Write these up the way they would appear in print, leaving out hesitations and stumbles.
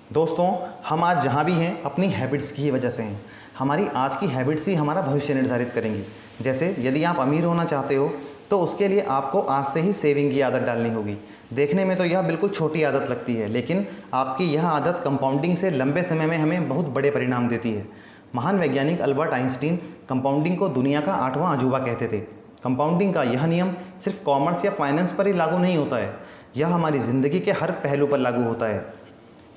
दोस्तों, हम आज जहाँ भी हैं अपनी हैबिट्स की ही वजह से हैं। हमारी आज की हैबिट्स ही हमारा भविष्य निर्धारित करेंगी। जैसे यदि आप अमीर होना चाहते हो तो उसके लिए आपको आज से ही सेविंग की आदत डालनी होगी। देखने में तो यह बिल्कुल छोटी आदत लगती है, लेकिन आपकी यह आदत कंपाउंडिंग से लंबे समय में हमें बहुत बड़े परिणाम देती है। महान वैज्ञानिक अल्बर्ट आइंस्टीन कंपाउंडिंग को दुनिया का 8वां अजूबा कहते थे। कंपाउंडिंग का यह नियम सिर्फ कॉमर्स या फाइनेंस पर ही लागू नहीं होता है, यह हमारी ज़िंदगी के हर पहलू पर लागू होता है।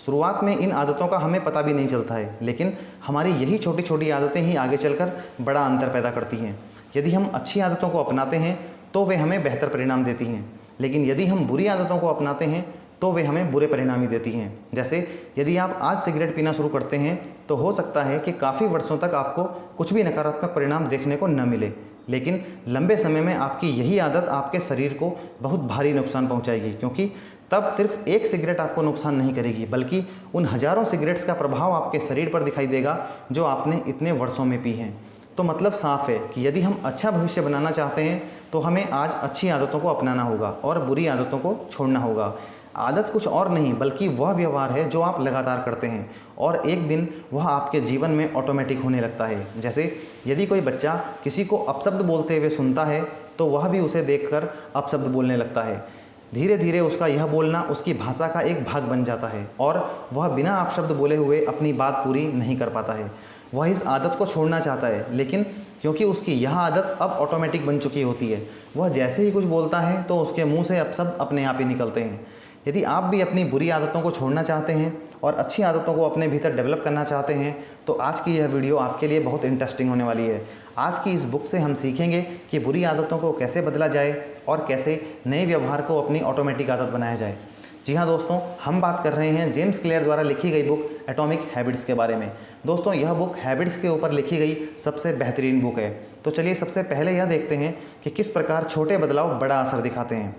शुरुआत में इन आदतों का हमें पता भी नहीं चलता है, लेकिन हमारी यही छोटी छोटी आदतें ही आगे चलकर बड़ा अंतर पैदा करती हैं। यदि हम अच्छी आदतों को अपनाते हैं तो वे हमें बेहतर परिणाम देती हैं, लेकिन यदि हम बुरी आदतों को अपनाते हैं तो वे हमें बुरे परिणाम ही देती हैं। जैसे यदि आप आज सिगरेट पीना शुरू करते हैं तो हो सकता है कि काफ़ी वर्षों तक आपको कुछ भी नकारात्मक परिणाम देखने को न मिले, लेकिन लंबे समय में आपकी यही आदत आपके शरीर को बहुत भारी नुकसान पहुंचाएगी, क्योंकि तब सिर्फ एक सिगरेट आपको नुकसान नहीं करेगी, बल्कि उन हज़ारों सिगरेट्स का प्रभाव आपके शरीर पर दिखाई देगा जो आपने इतने वर्षों में पी हैं। तो मतलब साफ है कि यदि हम अच्छा भविष्य बनाना चाहते हैं तो हमें आज अच्छी आदतों को अपनाना होगा और बुरी आदतों को छोड़ना होगा। आदत कुछ और नहीं बल्कि वह व्यवहार है जो आप लगातार करते हैं और एक दिन वह आपके जीवन में ऑटोमेटिक होने लगता है। जैसे यदि कोई बच्चा किसी को अपशब्द बोलते हुए सुनता है तो वह भी उसे देखकर अपशब्द बोलने लगता है। धीरे धीरे उसका यह बोलना उसकी भाषा का एक भाग बन जाता है और वह बिना अपशब्द बोले हुए अपनी बात पूरी नहीं कर पाता है। वह इस आदत को छोड़ना चाहता है, लेकिन क्योंकि उसकी यह आदत अब ऑटोमेटिक बन चुकी होती है, वह जैसे ही कुछ बोलता है तो उसके मुंह से अपशब्द अपने आप ही निकलते हैं। यदि आप भी अपनी बुरी आदतों को छोड़ना चाहते हैं और अच्छी आदतों को अपने भीतर डेवलप करना चाहते हैं तो आज की यह वीडियो आपके लिए बहुत इंटरेस्टिंग होने वाली है। आज की इस बुक से हम सीखेंगे कि बुरी आदतों को कैसे बदला जाए और कैसे नए व्यवहार को अपनी ऑटोमेटिक आदत बनाया जाए। जी हाँ दोस्तों, हम बात कर रहे हैं जेम्स क्लियर द्वारा लिखी गई बुक एटॉमिक हैबिट्स के बारे में। दोस्तों, यह बुक हैबिट्स के ऊपर लिखी गई सबसे बेहतरीन बुक है। तो चलिए सबसे पहले यह देखते हैं कि किस प्रकार छोटे बदलाव बड़ा असर दिखाते हैं।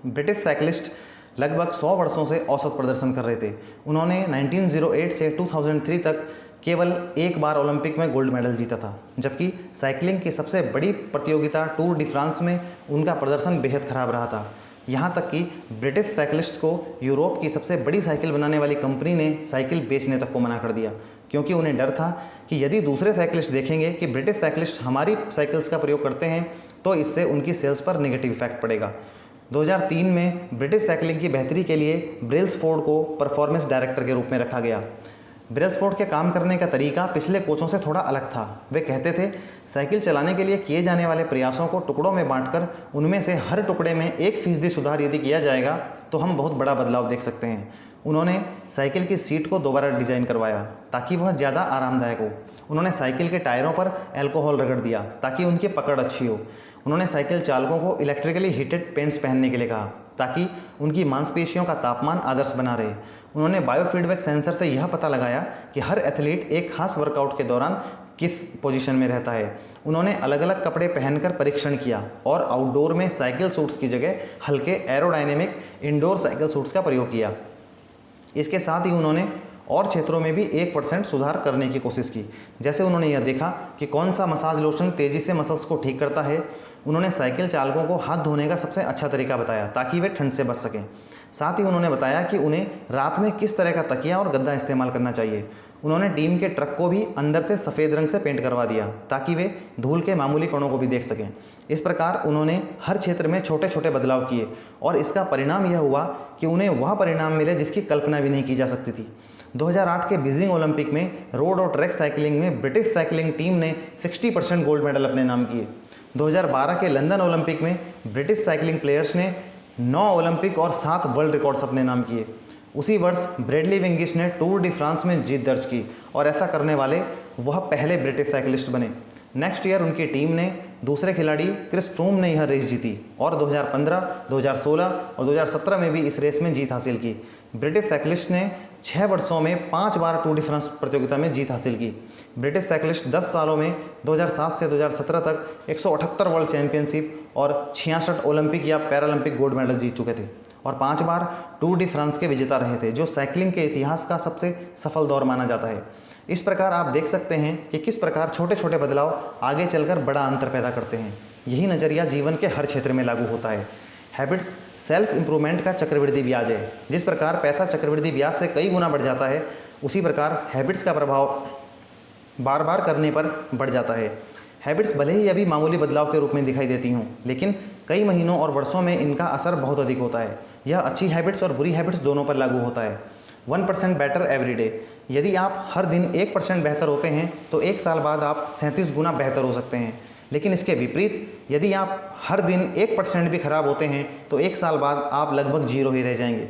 ब्रिटिश साइकिलिस्ट लगभग 100 वर्षों से औसत प्रदर्शन कर रहे थे। उन्होंने 1908 से 2003 तक केवल एक बार ओलंपिक में गोल्ड मेडल जीता था, जबकि साइकिलिंग की सबसे बड़ी प्रतियोगिता टूर डी फ्रांस में उनका प्रदर्शन बेहद खराब रहा था। यहाँ तक कि ब्रिटिश साइकिलिस्ट को यूरोप की सबसे बड़ी साइकिल बनाने वाली कंपनी ने साइकिल बेचने तक को मना कर दिया, क्योंकि उन्हें डर था कि यदि दूसरे साइकिलिस्ट देखेंगे कि ब्रिटिश साइकिलिस्ट हमारी साइकिल्स का प्रयोग करते हैं तो इससे उनकी सेल्स पर नेगेटिव इफेक्ट पड़ेगा। 2003 में ब्रिटिश साइकिलिंग की बेहतरी के लिए ब्रेल्सफोर्ड को परफॉर्मेंस डायरेक्टर के रूप में रखा गया। ब्रेल्सफोर्ड के काम करने का तरीका पिछले कोचों से थोड़ा अलग था। वे कहते थे, साइकिल चलाने के लिए किए जाने वाले प्रयासों को टुकड़ों में बांटकर उनमें से हर टुकड़े में 1% सुधार यदि किया जाएगा तो हम बहुत बड़ा बदलाव देख सकते हैं। उन्होंने साइकिल की सीट को दोबारा डिज़ाइन करवाया ताकि वह ज़्यादा आरामदायक हो। उन्होंने साइकिल के टायरों पर अल्कोहल रगड़ दिया ताकि उनकी पकड़ अच्छी हो। उन्होंने साइकिल चालकों को इलेक्ट्रिकली हीटेड पेंट्स पहनने के लिए कहा ताकि उनकी मांसपेशियों का तापमान आदर्श बना रहे। उन्होंने बायोफीडबैक सेंसर से यह पता लगाया कि हर एथलीट एक खास वर्कआउट के दौरान किस पोजीशन में रहता है। उन्होंने अलग अलग कपड़े पहनकर परीक्षण किया और आउटडोर में साइकिल सूट्स की जगह हल्के एरोडायनेमिक इंडोर साइकिल सूट्स का प्रयोग किया। इसके साथ ही उन्होंने और क्षेत्रों में भी 1% सुधार करने की कोशिश की। जैसे उन्होंने यह देखा कि कौन सा मसाज लोशन तेज़ी से मसल्स को ठीक करता है। उन्होंने साइकिल चालकों को हाथ धोने का सबसे अच्छा तरीका बताया ताकि वे ठंड से बच सकें। साथ ही उन्होंने बताया कि उन्हें रात में किस तरह का तकिया और गद्दा इस्तेमाल करना चाहिए। उन्होंने टीम के ट्रक को भी अंदर से सफ़ेद रंग से पेंट करवा दिया ताकि वे धूल के मामूली कणों को भी देख सकें। इस प्रकार उन्होंने हर क्षेत्र में छोटे छोटे बदलाव किए और इसका परिणाम यह हुआ कि उन्हें वह परिणाम मिले जिसकी कल्पना भी नहीं की जा सकती थी। 2008 के बीजिंग ओलंपिक में रोड और ट्रैक साइकिलिंग में ब्रिटिश साइकिलिंग टीम ने 60% गोल्ड मेडल अपने नाम किए। 2012 के लंदन ओलंपिक में ब्रिटिश साइकिलिंग प्लेयर्स ने 9 ओलंपिक और 7 वर्ल्ड रिकॉर्ड्स अपने नाम किए। उसी वर्ष ब्रैडली विंगिस ने टूर डी फ्रांस में जीत दर्ज की और ऐसा करने वाले वह पहले ब्रिटिश साइकिलिस्ट बने। नेक्स्ट ईयर उनकी टीम ने दूसरे खिलाड़ी क्रिस फ्रूम ने यह रेस जीती और 2015, 2016 और 2017 में भी इस रेस में जीत हासिल की। ब्रिटिश साइकिलिस्ट ने 6 वर्षों में 5 बार टूर डी फ्रांस प्रतियोगिता में जीत हासिल की। ब्रिटिश साइकिलिस्ट 10 सालों में 2007 से 2017 तक 178 वर्ल्ड चैंपियनशिप और 66 ओलंपिक या पैरालंपिक गोल्ड मेडल जीत चुके थे और 5 बार टूर डी फ्रांस के विजेता रहे थे, जो साइकिलिंग के इतिहास का सबसे सफल दौर माना जाता है। इस प्रकार आप देख सकते हैं कि किस प्रकार छोटे छोटे बदलाव आगे चलकर बड़ा अंतर पैदा करते हैं। यही नज़रिया जीवन के हर क्षेत्र में लागू होता है। हैबिट्स सेल्फ इंप्रूवमेंट का चक्रवृद्धि ब्याज है। जिस प्रकार पैसा चक्रवृद्धि ब्याज से कई गुना बढ़ जाता है, उसी प्रकार हैबिट्स का प्रभाव बार बार करने पर बढ़ जाता है। हैबिट्स भले ही अभी मामूली बदलाव के रूप में दिखाई देती हों, लेकिन कई महीनों और वर्षों में इनका असर बहुत अधिक होता है। यह अच्छी हैबिट्स और बुरी हैबिट्स दोनों पर लागू होता है। 1% बेटर एवरी डे। यदि आप हर दिन 1% बेहतर होते हैं तो 1 साल बाद आप 37 गुना बेहतर हो सकते हैं। लेकिन इसके विपरीत, यदि आप हर दिन 1% भी खराब होते हैं तो 1 साल बाद आप लगभग 0 ही रह जाएंगे।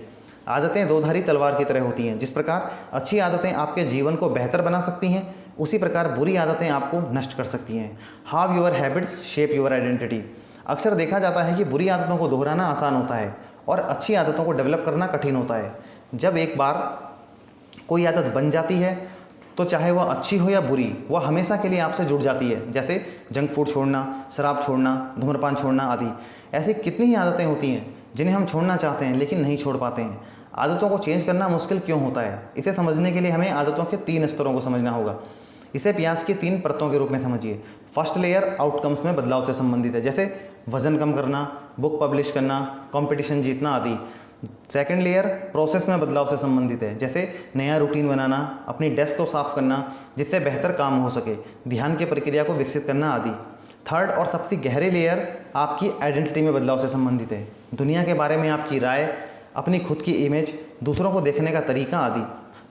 आदतें दोधारी तलवार की तरह होती हैं। जिस प्रकार अच्छी आदतें आपके जीवन को बेहतर बना सकती हैं, उसी प्रकार बुरी आदतें आपको नष्ट कर सकती हैं। How your habits shape your identity. अक्सर देखा जाता है कि बुरी आदतों को दोहराना आसान होता है और अच्छी आदतों को डेवलप करना कठिन होता है। जब एक बार कोई आदत बन जाती है तो चाहे वह अच्छी हो या बुरी, वह हमेशा के लिए आपसे जुड़ जाती है। जैसे जंक फूड छोड़ना, शराब छोड़ना, धूम्रपान छोड़ना आदि। ऐसी कितनी ही आदतें होती हैं जिन्हें हम छोड़ना चाहते हैं लेकिन नहीं छोड़ पाते हैं। आदतों को चेंज करना मुश्किल क्यों होता है? इसे समझने के लिए हमें आदतों के 3 स्तरों को समझना होगा। इसे प्याज की 3 परतों के रूप में समझिए। फर्स्ट लेयर आउटकम्स में बदलाव से संबंधित है, जैसे वजन कम करना, बुक पब्लिश करना, कंपटीशन जीतना आदि। सेकंड लेयर प्रोसेस में बदलाव से संबंधित है, जैसे नया रूटीन बनाना, अपनी डेस्क को साफ करना जिससे बेहतर काम हो सके, ध्यान की प्रक्रिया को विकसित करना आदि। थर्ड और सबसे गहरी लेयर आपकी आइडेंटिटी में बदलाव से संबंधित है, दुनिया के बारे में आपकी राय, अपनी खुद की इमेज, दूसरों को देखने का तरीका आदि।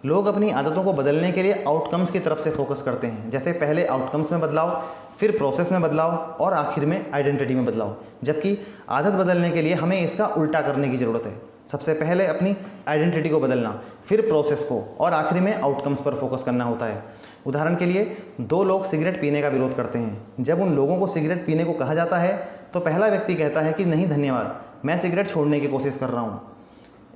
लोग अपनी आदतों को बदलने के लिए आउटकम्स की तरफ से फोकस करते हैं, जैसे पहले आउटकम्स में बदलाव, फिर प्रोसेस में बदलाव और आखिर में आइडेंटिटी में बदलाव। जबकि आदत बदलने के लिए हमें इसका उल्टा करने की ज़रूरत है। सबसे पहले अपनी आइडेंटिटी को बदलना, फिर प्रोसेस को और आखिर में आउटकम्स पर फोकस करना होता है। उदाहरण के लिए 2 लोग सिगरेट पीने का विरोध करते हैं। जब उन लोगों को सिगरेट पीने को कहा जाता है तो पहला व्यक्ति कहता है कि नहीं धन्यवाद, मैं सिगरेट छोड़ने की कोशिश कर रहा हूँ।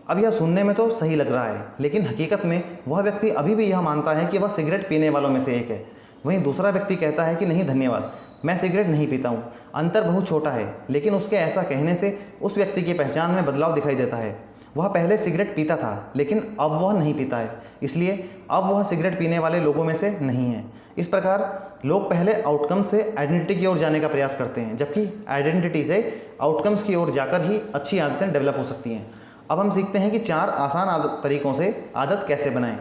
अब यह सुनने में तो सही लग रहा है, लेकिन हकीकत में वह व्यक्ति अभी भी यह मानता है कि वह सिगरेट पीने वालों में से एक है। वहीं दूसरा व्यक्ति कहता है कि नहीं धन्यवाद, मैं सिगरेट नहीं पीता हूँ। अंतर बहुत छोटा है, लेकिन उसके ऐसा कहने से उस व्यक्ति की पहचान में बदलाव दिखाई देता है। वह पहले सिगरेट पीता था, लेकिन अब वह नहीं पीता है, इसलिए अब वह सिगरेट पीने वाले लोगों में से नहीं है। इस प्रकार लोग पहले आउटकम से आइडेंटिटी की ओर जाने का प्रयास करते हैं, जबकि आइडेंटिटी से आउटकम्स की ओर जाकर ही अच्छी आदतें डेवलप हो सकती हैं। अब हम सीखते हैं कि 4 आसान तरीकों से आदत कैसे बनाएं।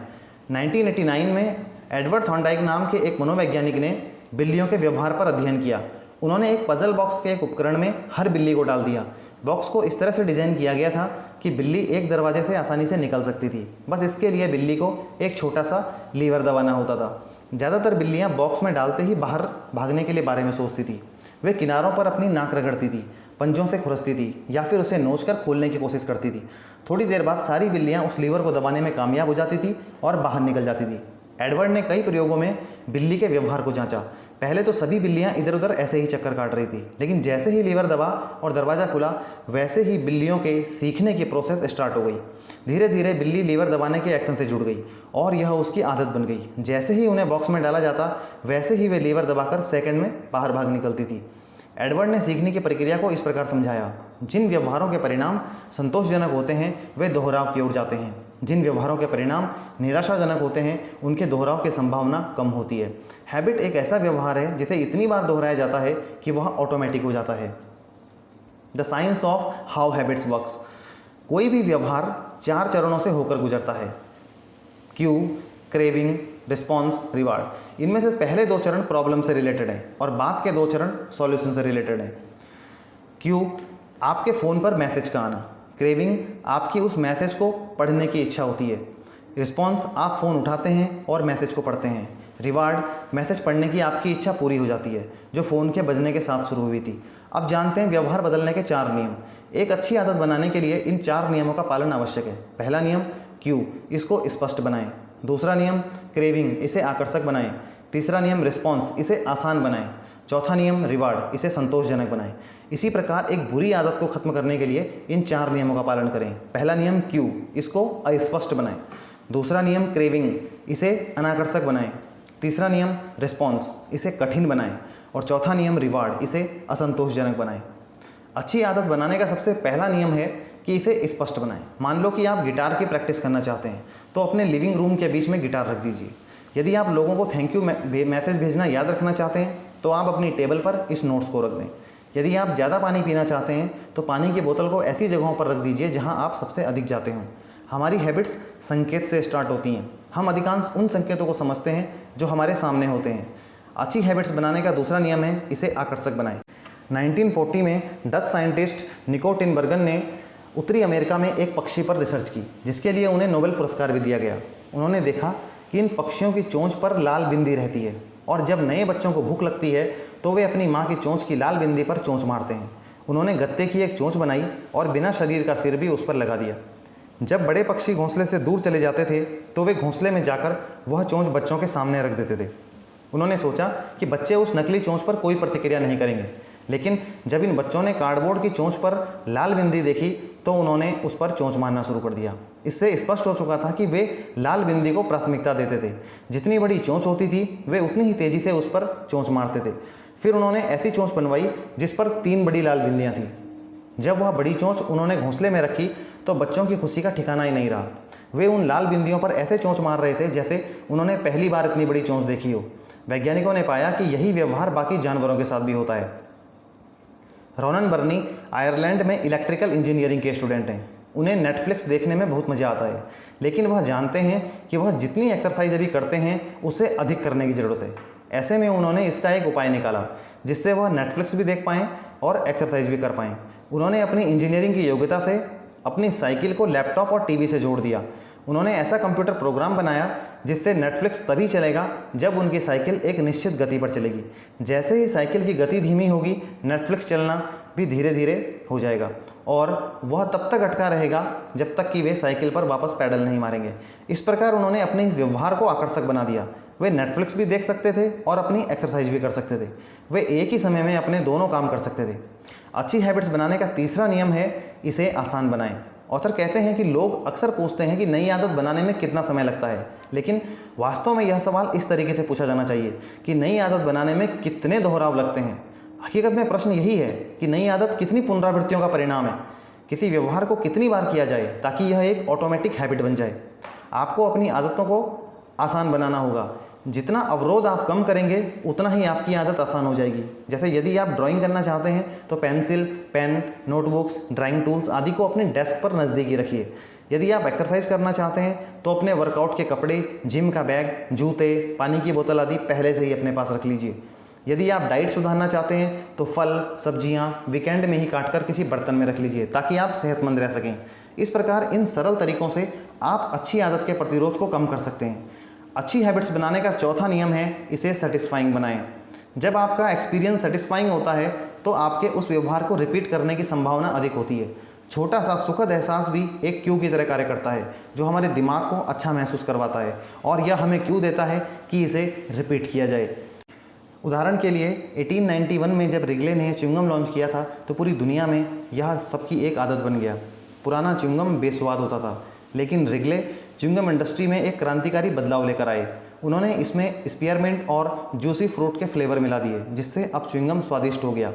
1989 में एडवर्ड थॉर्नडाइक नाम के एक मनोवैज्ञानिक ने बिल्लियों के व्यवहार पर अध्ययन किया। उन्होंने एक पजल बॉक्स के एक उपकरण में हर बिल्ली को डाल दिया। बॉक्स को इस तरह से डिज़ाइन किया गया था कि बिल्ली एक दरवाजे से आसानी से निकल सकती थी। बस इसके लिए बिल्ली को एक छोटा सा लीवर दबाना होता था। ज़्यादातर बिल्लियाँ बॉक्स में डालते ही बाहर भागने के लिए बारे में सोचती थी। वे किनारों पर अपनी नाक रगड़ती थी, पंजों से खुरसती थी या फिर उसे नोचकर खोलने की कोशिश करती थी। थोड़ी देर बाद सारी बिल्लियाँ उस लीवर को दबाने में कामयाब हो जाती थी और बाहर निकल जाती थी। एडवर्ड ने कई प्रयोगों में बिल्ली के व्यवहार को जांचा। पहले तो सभी बिल्लियां इधर उधर ऐसे ही चक्कर काट रही थी, लेकिन जैसे ही लीवर दबा और दरवाज़ा खुला, वैसे ही बिल्लियों के सीखने की प्रोसेस स्टार्ट हो गई। धीरे धीरे बिल्ली लीवर दबाने के एक्शन से जुड़ गई और यह उसकी आदत बन गई। जैसे ही उन्हें बॉक्स में डाला जाता, वैसे ही वे लीवर दबाकर सेकंड में बाहर भाग निकलती थी। एडवर्ड ने सीखने की प्रक्रिया को इस प्रकार समझाया, जिन व्यवहारों के परिणाम संतोषजनक होते हैं वे दोहराव की ओर जाते हैं। जिन व्यवहारों के परिणाम निराशाजनक होते हैं उनके दोहराव की संभावना कम होती है। हैबिट एक ऐसा व्यवहार है जिसे इतनी बार दोहराया जाता है कि वह ऑटोमेटिक हो जाता है। The science of how habits works. कोई भी व्यवहार 4 चरणों से होकर गुजरता है, क्यू, क्रेविंग, रिस्पॉन्स, रिवार्ड। इनमें से पहले 2 चरण प्रॉब्लम से रिलेटेड हैं और बाद के 2 चरण सॉल्यूशन से रिलेटेड हैं। क्यू, आपके फ़ोन पर मैसेज का आना। क्रेविंग, आपकी उस मैसेज को पढ़ने की इच्छा होती है। रिस्पॉन्स, आप फ़ोन उठाते हैं और मैसेज को पढ़ते हैं। रिवार्ड, मैसेज पढ़ने की आपकी इच्छा पूरी हो जाती है जो फ़ोन के बजने के साथ शुरू हुई थी। अब जानते हैं व्यवहार बदलने के 4 नियम। एक अच्छी आदत बनाने के लिए इन 4 नियमों का पालन आवश्यक है। पहला नियम क्यू, इसको स्पष्ट बनाएं। दूसरा नियम क्रेविंग, इसे आकर्षक बनाएं। तीसरा नियम रिस्पॉन्स, इसे आसान बनाएं। चौथा नियम रिवार्ड, इसे संतोषजनक बनाएं। इसी प्रकार एक बुरी आदत को खत्म करने के लिए इन 4 नियमों का पालन करें। पहला नियम क्यू, इसको अस्पष्ट बनाएं। दूसरा नियम क्रेविंग, इसे अनाकर्षक बनाएं। तीसरा नियम रिस्पॉन्स, इसे कठिन बनाएं। और चौथा नियम रिवार्ड, इसे असंतोषजनक बनाएं। अच्छी आदत बनाने का सबसे पहला नियम है कि इसे स्पष्ट बनाएं। मान लो कि आप गिटार की प्रैक्टिस करना चाहते हैं तो अपने लिविंग रूम के बीच में गिटार रख दीजिए। यदि आप लोगों को थैंक यू मैसेज भेजना याद रखना चाहते हैं तो आप अपनी टेबल पर इस नोट्स को रख दें। यदि आप ज़्यादा पानी पीना चाहते हैं तो पानी की बोतल को ऐसी जगहों पर रख दीजिए जहां आप सबसे अधिक जाते हों। हमारी हैबिट्स संकेत से स्टार्ट होती हैं। हम अधिकांश उन संकेतों को समझते हैं जो हमारे सामने होते हैं। अच्छी हैबिट्स बनाने का दूसरा नियम है, इसे आकर्षक बनाएं। 1940 में डच साइंटिस्ट निको टिनबर्गन ने उत्तरी अमेरिका में एक पक्षी पर रिसर्च की, जिसके लिए उन्हें नोबेल पुरस्कार भी दिया गया। उन्होंने देखा कि इन पक्षियों की चोंच पर लाल बिंदी रहती है और जब नए बच्चों को भूख लगती है तो वे अपनी माँ की चोंच की लाल बिंदी पर चोंच मारते हैं। उन्होंने गत्ते की एक चोंच बनाई और बिना शरीर का सिर भी उस पर लगा दिया। जब बड़े पक्षी घोंसले से दूर चले जाते थे तो वे घोंसले में जाकर वह चोंच बच्चों के सामने रख देते थे। उन्होंने सोचा कि बच्चे उस नकली चोंच पर कोई प्रतिक्रिया नहीं करेंगे, लेकिन जब इन बच्चों ने कार्डबोर्ड की चोंच पर लाल बिंदी देखी तो उन्होंने उस पर चोंच मारना शुरू कर दिया। इससे स्पष्ट हो चुका था कि वे लाल बिंदी को प्राथमिकता देते थे। जितनी बड़ी चोंच होती थी वे उतनी ही तेज़ी से उस पर चोंच मारते थे। फिर उन्होंने ऐसी चोंच बनवाई जिस पर 3 बड़ी लाल बिंदियाँ थीं। जब वह बड़ी चोंच उन्होंने घोंसले में रखी तो बच्चों की खुशी का ठिकाना ही नहीं रहा। वे उन लाल बिंदियों पर ऐसे चोंच मार रहे थे जैसे उन्होंने पहली बार इतनी बड़ी चोंच देखी हो। वैज्ञानिकों ने पाया कि यही व्यवहार बाकी जानवरों के साथ भी होता है। रोनन बर्नी आयरलैंड में इलेक्ट्रिकल इंजीनियरिंग के स्टूडेंट हैं। उन्हें नेटफ्लिक्स देखने में बहुत मज़ा आता है, लेकिन वह जानते हैं कि वह जितनी एक्सरसाइज अभी करते हैं उससे अधिक करने की ज़रूरत है। ऐसे में उन्होंने इसका एक उपाय निकाला जिससे वह नेटफ्लिक्स भी देख पाएँ और एक्सरसाइज भी कर पाएँ। उन्होंने अपनी इंजीनियरिंग की योग्यता से अपनी साइकिल को लैपटॉप और टीवी से जोड़ दिया। उन्होंने ऐसा कंप्यूटर प्रोग्राम बनाया जिससे नेटफ्लिक्स तभी चलेगा जब उनकी साइकिल एक निश्चित गति पर चलेगी। जैसे ही साइकिल की गति धीमी होगी, नेटफ्लिक्स चलना भी धीरे धीरे हो जाएगा और वह तब तक अटका रहेगा जब तक कि वे साइकिल पर वापस पैडल नहीं मारेंगे। इस प्रकार उन्होंने अपने इस व्यवहार को आकर्षक बना दिया। वे नेटफ्लिक्स भी देख सकते थे और अपनी एक्सरसाइज भी कर सकते थे। वे एक ही समय में अपने दोनों काम कर सकते थे। अच्छी हैबिट्स बनाने का तीसरा नियम है, इसे आसान बनाएं। ऑथर कहते हैं कि लोग अक्सर पूछते हैं कि नई आदत बनाने में कितना समय लगता है, लेकिन वास्तव में यह सवाल इस तरीके से पूछा जाना चाहिए कि नई आदत बनाने में कितने दोहराव लगते हैं। हकीकत में प्रश्न यही है कि नई आदत कितनी पुनरावृत्तियों का परिणाम है। किसी व्यवहार को कितनी बार किया जाए ताकि यह एक ऑटोमेटिक हैबिट बन जाए। आपको अपनी आदतों को आसान बनाना होगा। जितना अवरोध आप कम करेंगे उतना ही आपकी आदत आसान हो जाएगी। जैसे यदि आप ड्राइंग करना चाहते हैं तो pencil, pen, notebooks, drawing tools आदि को अपने डेस्क पर नज़दीकी रखिए। यदि आप एक्सरसाइज करना चाहते हैं तो अपने वर्कआउट के कपड़े, जिम का बैग, जूते, पानी की बोतल आदि पहले से ही अपने पास रख लीजिए। यदि आप डाइट सुधारना चाहते हैं तो फल, सब्जियाँ वीकेंड में ही काटकर किसी बर्तन में रख लीजिए ताकि आप सेहतमंद रह सकें। इस प्रकार इन सरल तरीकों से आप अच्छी आदत के प्रतिरोध को कम कर सकते हैं। अच्छी हैबिट्स बनाने का चौथा नियम है, इसे सेटिस्फाइंग बनाएं। जब आपका एक्सपीरियंस सेटिस्फाइंग होता है तो आपके उस व्यवहार को रिपीट करने की संभावना अधिक होती है। छोटा सा सुखद एहसास भी एक क्यू की तरह कार्य करता है जो हमारे दिमाग को अच्छा महसूस करवाता है और यह हमें क्यू देता है कि इसे रिपीट किया जाए। उदाहरण के लिए 1891 में जब रिगले ने च्युइंगम लॉन्च किया था तो पूरी दुनिया में यह सबकी एक आदत बन गया। पुराना च्युइंगम बेस्वाद होता था, लेकिन रिगले च्युइंगम इंडस्ट्री में एक क्रांतिकारी बदलाव लेकर आए। उन्होंने इसमें स्पीयरमिंट और जूसी फ्रूट के फ्लेवर मिला दिए जिससे अब च्युइंगम स्वादिष्ट हो गया।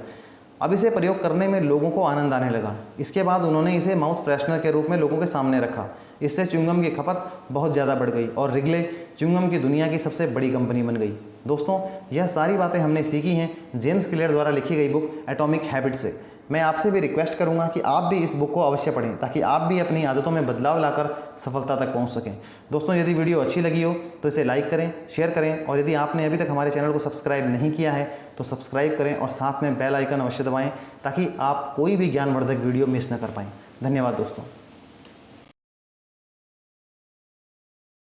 अब इसे प्रयोग करने में लोगों को आनंद आने लगा। इसके बाद उन्होंने इसे माउथ फ्रेशनर के रूप में लोगों के सामने रखा। इससे च्युइंगम की खपत बहुत ज़्यादा बढ़ गई और रिगले च्युइंगम की दुनिया की सबसे बड़ी कंपनी बन गई। दोस्तों, यह सारी बातें हमने सीखी हैं जेम्स क्लियर द्वारा लिखी गई बुक एटॉमिक हैबिट्स से। मैं आपसे भी रिक्वेस्ट करूंगा कि आप भी इस बुक को अवश्य पढ़ें ताकि आप भी अपनी आदतों में बदलाव लाकर सफलता तक पहुंच सकें। दोस्तों, यदि वीडियो अच्छी लगी हो तो इसे लाइक करें, शेयर करें और यदि आपने अभी तक हमारे चैनल को सब्सक्राइब नहीं किया है तो सब्सक्राइब करें और साथ में बेल आइकन अवश्य दबाएं ताकि आप कोई भी ज्ञानवर्धक वीडियो मिस न कर पाएँ। धन्यवाद दोस्तों।